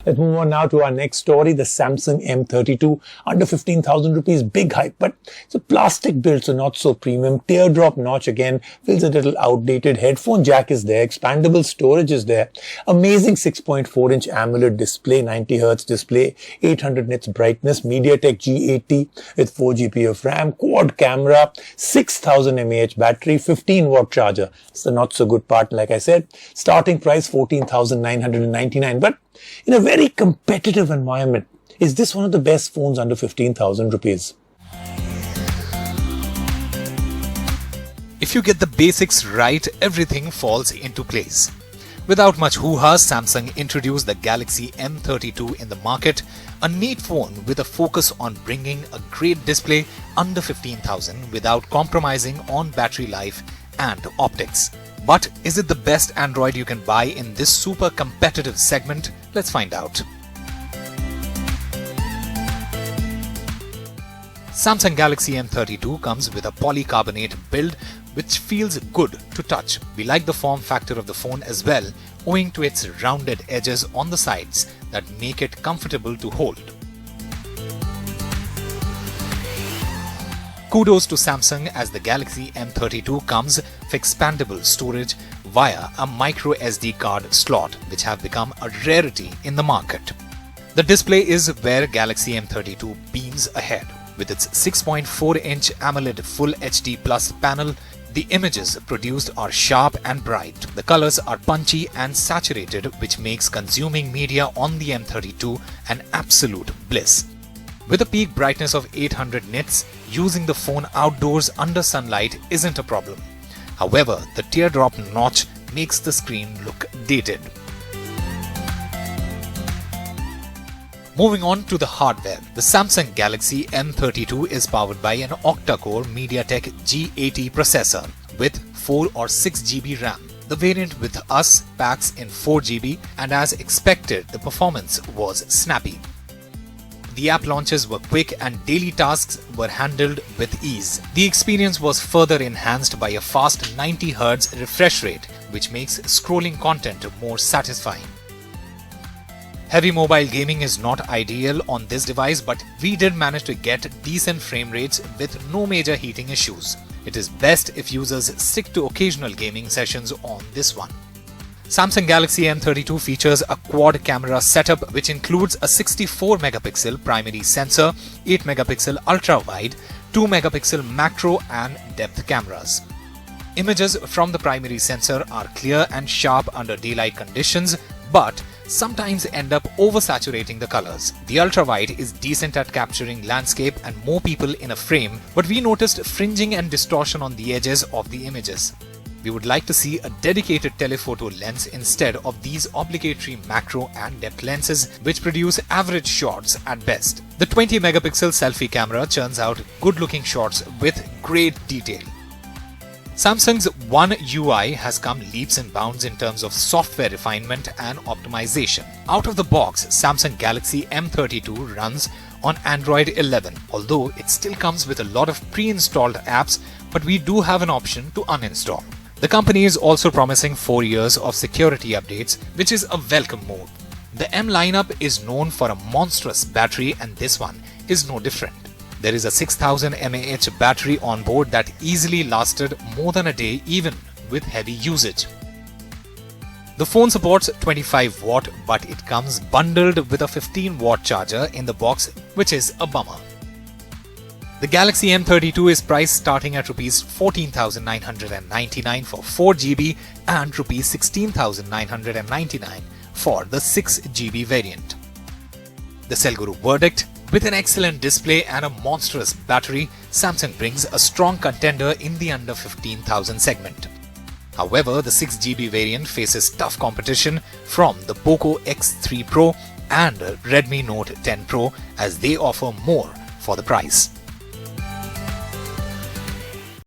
Let's move on now to our next story, the Samsung M32, under 15,000 rupees, big hype, but it's a plastic build, so not so premium. Teardrop notch again, feels a little outdated. Headphone jack is there, expandable storage is there. Amazing 6.4-inch AMOLED display, 90Hz display, 800 nits brightness, MediaTek G80 with 4 GB of RAM, quad camera, 6,000 mAh battery, 15-watt charger. It's the not so good part, like I said. Starting price 14,999, but in a very competitive environment, is this one of the best phones under 15,000 rupees? If you get the basics right, everything falls into place. Without much hoo-ha, Samsung introduced the Galaxy M32 in the market, a neat phone with a focus on bringing a great display under 15,000 without compromising on battery life and optics. But is it the best Android you can buy in this super competitive segment? Let's find out. Samsung Galaxy M32 comes with a polycarbonate build which feels good to touch. We like the form factor of the phone as well, owing to its rounded edges on the sides that make it comfortable to hold. Kudos to Samsung as the Galaxy M32 comes with expandable storage via a micro SD card slot, which have become a rarity in the market. The display is where Galaxy M32 beams ahead. With its 6.4-inch AMOLED Full HD Plus panel, the images produced are sharp and bright. The colors are punchy and saturated, which makes consuming media on the M32 an absolute bliss. With a peak brightness of 800 nits, using the phone outdoors under sunlight isn't a problem. However, the teardrop notch makes the screen look dated. Moving on to the hardware, the Samsung Galaxy M32 is powered by an octa-core MediaTek G80 processor with 4 or 6 GB RAM. The variant with us packs in 4 GB, and as expected, the performance was snappy. The app launches were quick and daily tasks were handled with ease. The experience was further enhanced by a fast 90Hz refresh rate, which makes scrolling content more satisfying. Heavy mobile gaming is not ideal on this device, but we did manage to get decent frame rates with no major heating issues. It is best if users stick to occasional gaming sessions on this one. Samsung Galaxy M32 features a quad camera setup which includes a 64-megapixel primary sensor, 8-megapixel ultra-wide, 2-megapixel macro and depth cameras. Images from the primary sensor are clear and sharp under daylight conditions, but sometimes end up oversaturating the colors. The ultra-wide is decent at capturing landscape and more people in a frame, but we noticed fringing and distortion on the edges of the images. We would like to see a dedicated telephoto lens instead of these obligatory macro and depth lenses which produce average shots at best. The 20-megapixel selfie camera churns out good-looking shots with great detail. Samsung's One UI has come leaps and bounds in terms of software refinement and optimization. Out of the box, Samsung Galaxy M32 runs on Android 11, although it still comes with a lot of pre-installed apps, but we do have an option to uninstall. The company is also promising 4 years of security updates, which is a welcome move. The M lineup is known for a monstrous battery, and this one is no different. There is a 6,000 mAh battery on board that easily lasted more than a day even with heavy usage. The phone supports 25 watt, but it comes bundled with a 15-watt charger in the box, which is a bummer. The Galaxy M32 is priced starting at Rs 14,999 for 4 GB and Rs 16,999 for the 6 GB variant. The Selguru verdict: with an excellent display and a monstrous battery, Samsung brings a strong contender in the under 15,000 segment. However, the 6 GB variant faces tough competition from the Poco X3 Pro and Redmi Note 10 Pro as they offer more for the price.